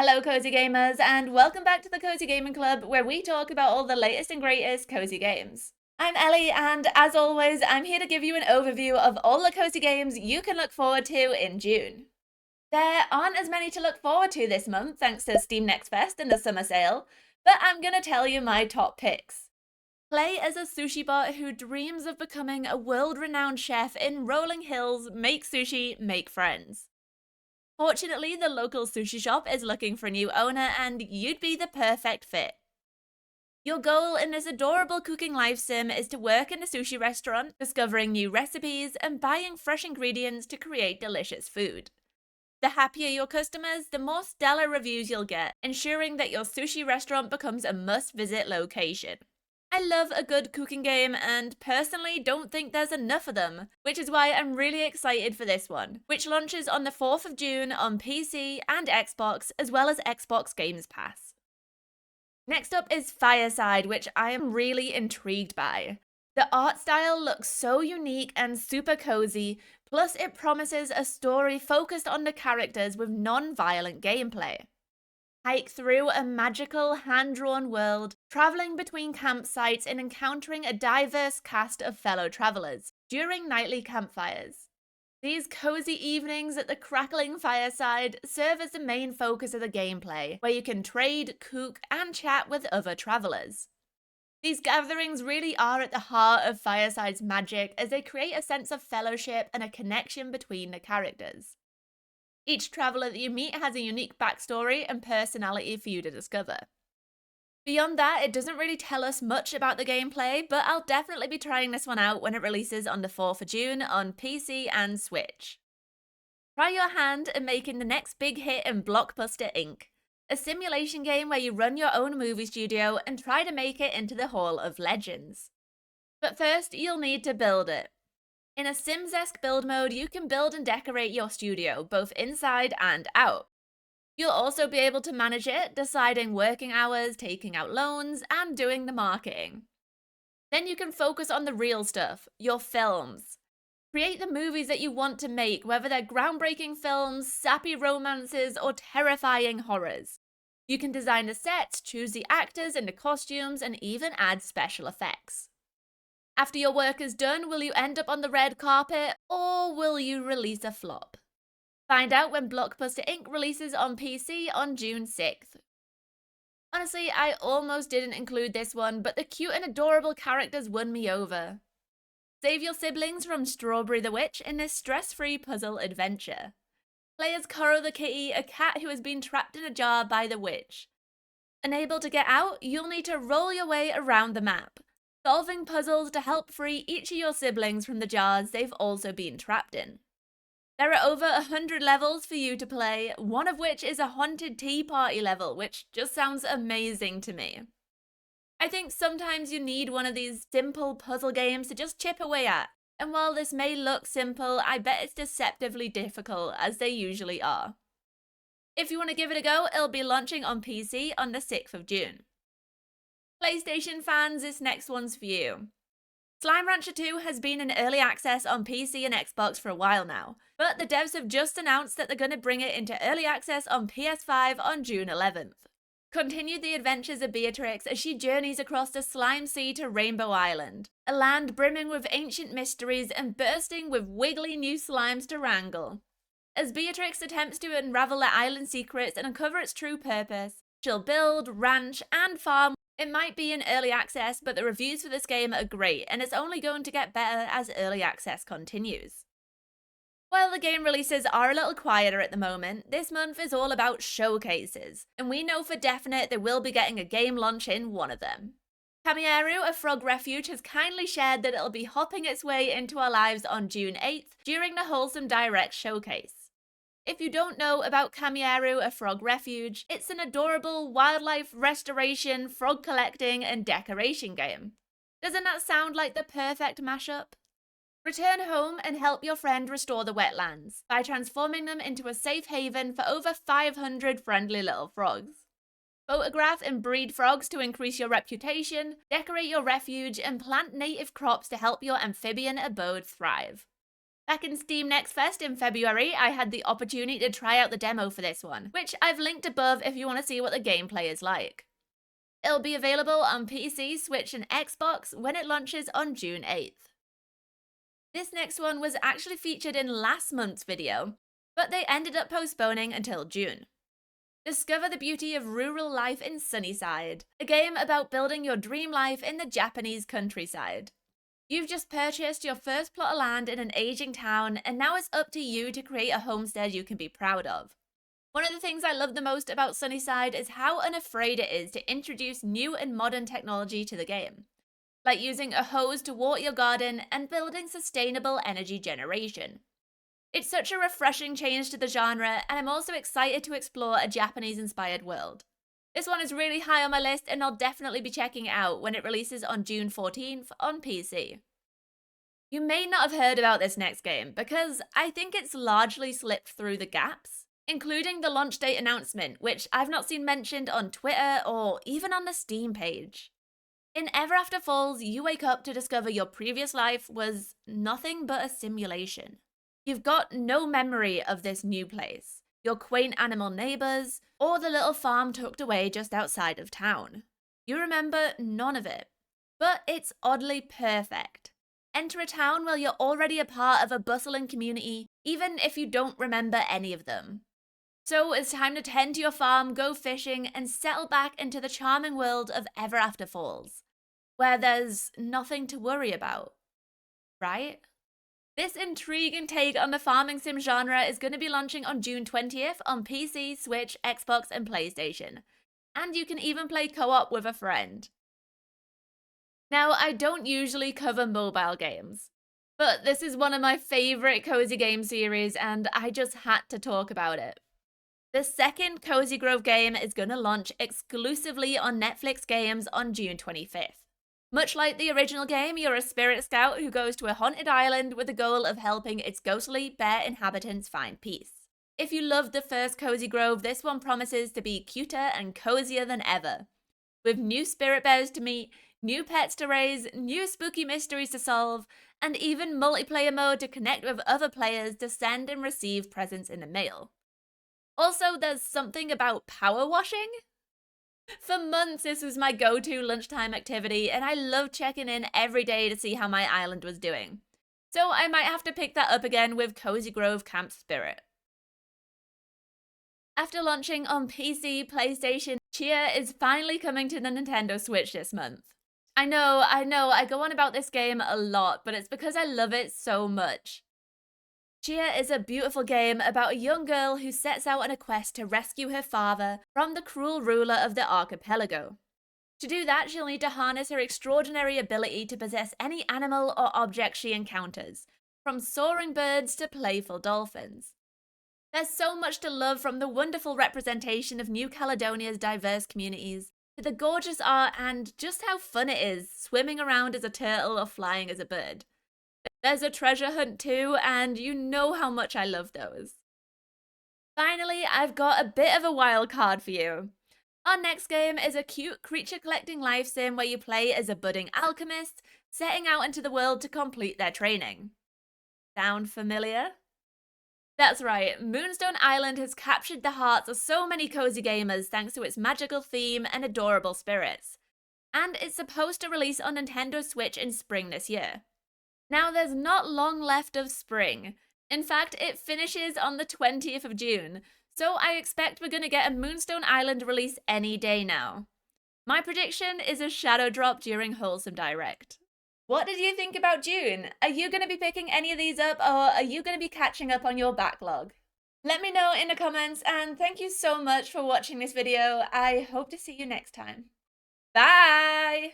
Hello, Cozy Gamers, and welcome back to the Cozy Gaming Club, where we talk about all the latest and greatest cozy games. I'm Ellie, and as always, I'm here to give you an overview of all the cozy games you can look forward to in June. There aren't as many to look forward to this month, thanks to Steam Next Fest and the summer sale, but I'm gonna tell you my top picks. Play as a sushi bot who dreams of becoming a world-renowned chef in rolling hills, make sushi, make friends. Fortunately, the local sushi shop is looking for a new owner, and you'd be the perfect fit. Your goal in this adorable cooking life sim is to work in a sushi restaurant, discovering new recipes, and buying fresh ingredients to create delicious food. The happier your customers, the more stellar reviews you'll get, ensuring that your sushi restaurant becomes a must-visit location. I love a good cooking game and personally don't think there's enough of them, which is why I'm really excited for this one, which launches on the 4th of June on PC and Xbox, as well as Xbox Games Pass. Next up is Fireside, which I am really intrigued by. The art style looks so unique and super cozy, plus it promises a story focused on the characters with non-violent gameplay. Hike through a magical, hand-drawn world, traveling between campsites and encountering a diverse cast of fellow travelers during nightly campfires. These cozy evenings at the crackling fireside serve as the main focus of the gameplay, where you can trade, cook, and chat with other travelers. These gatherings really are at the heart of Fireside's magic, as they create a sense of fellowship and a connection between the characters. Each traveler that you meet has a unique backstory and personality for you to discover. Beyond that, it doesn't really tell us much about the gameplay, but I'll definitely be trying this one out when it releases on the 4th of June on PC and Switch. Try your hand at making the next big hit in Blockbuster Inc., a simulation game where you run your own movie studio and try to make it into the Hall of Legends. But first, you'll need to build it. In a Sims-esque build mode, you can build and decorate your studio, both inside and out. You'll also be able to manage it, deciding working hours, taking out loans, and doing the marketing. Then you can focus on the real stuff, your films. Create the movies that you want to make, whether they're groundbreaking films, sappy romances, or terrifying horrors. You can design the sets, choose the actors and the costumes, and even add special effects. After your work is done, will you end up on the red carpet, or will you release a flop? Find out when Blockbuster Inc. releases on PC on June 6th. Honestly, I almost didn't include this one, but the cute and adorable characters won me over. Save your siblings from Strawberry the Witch in this stress-free puzzle adventure. Play as Koro the kitty, a cat who has been trapped in a jar by the witch. Unable to get out, you'll need to roll your way around the map, solving puzzles to help free each of your siblings from the jars they've also been trapped in. There are over 100 levels for you to play, one of which is a haunted tea party level, which just sounds amazing to me. I think sometimes you need one of these simple puzzle games to just chip away at, and while this may look simple, I bet it's deceptively difficult, as they usually are. If you want to give it a go, it'll be launching on PC on the 6th of June. PlayStation fans, this next one's for you. Slime Rancher 2 has been in early access on PC and Xbox for a while now, but the devs have just announced that they're going to bring it into early access on PS5 on June 11th. Continue the adventures of Beatrix as she journeys across the Slime Sea to Rainbow Island, a land brimming with ancient mysteries and bursting with wiggly new slimes to wrangle. As Beatrix attempts to unravel the island secrets and uncover its true purpose, she'll build, ranch, and farm. It might be in early access, but the reviews for this game are great, and it's only going to get better as early access continues. While the game releases are a little quieter at the moment, this month is all about showcases, and we know for definite that we'll be getting a game launch in one of them. Kamaeru, a frog refuge, has kindly shared that it'll be hopping its way into our lives on June 8th during the Wholesome Direct showcase. If you don't know about Kamaeru, a frog refuge, it's an adorable wildlife restoration, frog collecting, and decoration game. Doesn't that sound like the perfect mashup? Return home and help your friend restore the wetlands by transforming them into a safe haven for over 500 friendly little frogs. Photograph and breed frogs to increase your reputation, decorate your refuge, and plant native crops to help your amphibian abode thrive. Back in Steam Next Fest in February, I had the opportunity to try out the demo for this one, which I've linked above if you want to see what the gameplay is like. It'll be available on PC, Switch, and Xbox when it launches on June 8th. This next one was actually featured in last month's video, but they ended up postponing until June. Discover the beauty of rural life in Sunnyside, a game about building your dream life in the Japanese countryside. You've just purchased your first plot of land in an aging town, and now it's up to you to create a homestead you can be proud of. One of the things I love the most about Sunnyside is how unafraid it is to introduce new and modern technology to the game, like using a hose to water your garden and building sustainable energy generation. It's such a refreshing change to the genre, and I'm also excited to explore a Japanese-inspired world. This one is really high on my list, and I'll definitely be checking it out when it releases on June 14th on PC. You may not have heard about this next game, because I think it's largely slipped through the gaps, including the launch date announcement, which I've not seen mentioned on Twitter or even on the Steam page. In Everafter Falls, you wake up to discover your previous life was nothing but a simulation. You've got no memory of this new place, your quaint animal neighbors, or the little farm tucked away just outside of town. You remember none of it, but it's oddly perfect. Enter a town where you're already a part of a bustling community, even if you don't remember any of them. So it's time to tend to your farm, go fishing, and settle back into the charming world of Everafter Falls, where there's nothing to worry about, right? This intriguing take on the farming sim genre is going to be launching on June 20th on PC, Switch, Xbox, and PlayStation. And you can even play co-op with a friend. Now, I don't usually cover mobile games, but this is one of my favorite cozy game series, and I just had to talk about it. The second Cozy Grove game is going to launch exclusively on Netflix Games on June 25th. Much like the original game, you're a spirit scout who goes to a haunted island with the goal of helping its ghostly bear inhabitants find peace. If you loved the first Cozy Grove, this one promises to be cuter and cozier than ever. With new spirit bears to meet, new pets to raise, new spooky mysteries to solve, and even multiplayer mode to connect with other players to send and receive presents in the mail. Also, there's something about power washing. For months, this was my go-to lunchtime activity, and I love checking in every day to see how my island was doing. So I might have to pick that up again with Cozy Grove Camp Spirit. After launching on PC, PlayStation, Tchia is finally coming to the Nintendo Switch this month. I know, I go on about this game a lot, but it's because I love it so much. Tchia is a beautiful game about a young girl who sets out on a quest to rescue her father from the cruel ruler of the archipelago. To do that, she'll need to harness her extraordinary ability to possess any animal or object she encounters, from soaring birds to playful dolphins. There's so much to love, from the wonderful representation of New Caledonia's diverse communities, to the gorgeous art and just how fun it is swimming around as a turtle or flying as a bird. There's a treasure hunt too, and you know how much I love those. Finally, I've got a bit of a wild card for you. Our next game is a cute creature collecting life sim where you play as a budding alchemist, setting out into the world to complete their training. Sound familiar? That's right, Moonstone Island has captured the hearts of so many cozy gamers thanks to its magical theme and adorable spirits. And it's supposed to release on Nintendo Switch in spring this year. Now, there's not long left of spring. In fact, it finishes on the 20th of June, so I expect we're going to get a Moonstone Island release any day now. My prediction is a shadow drop during Wholesome Direct. What did you think about June? Are you going to be picking any of these up, or are you going to be catching up on your backlog? Let me know in the comments, and thank you so much for watching this video. I hope to see you next time. Bye!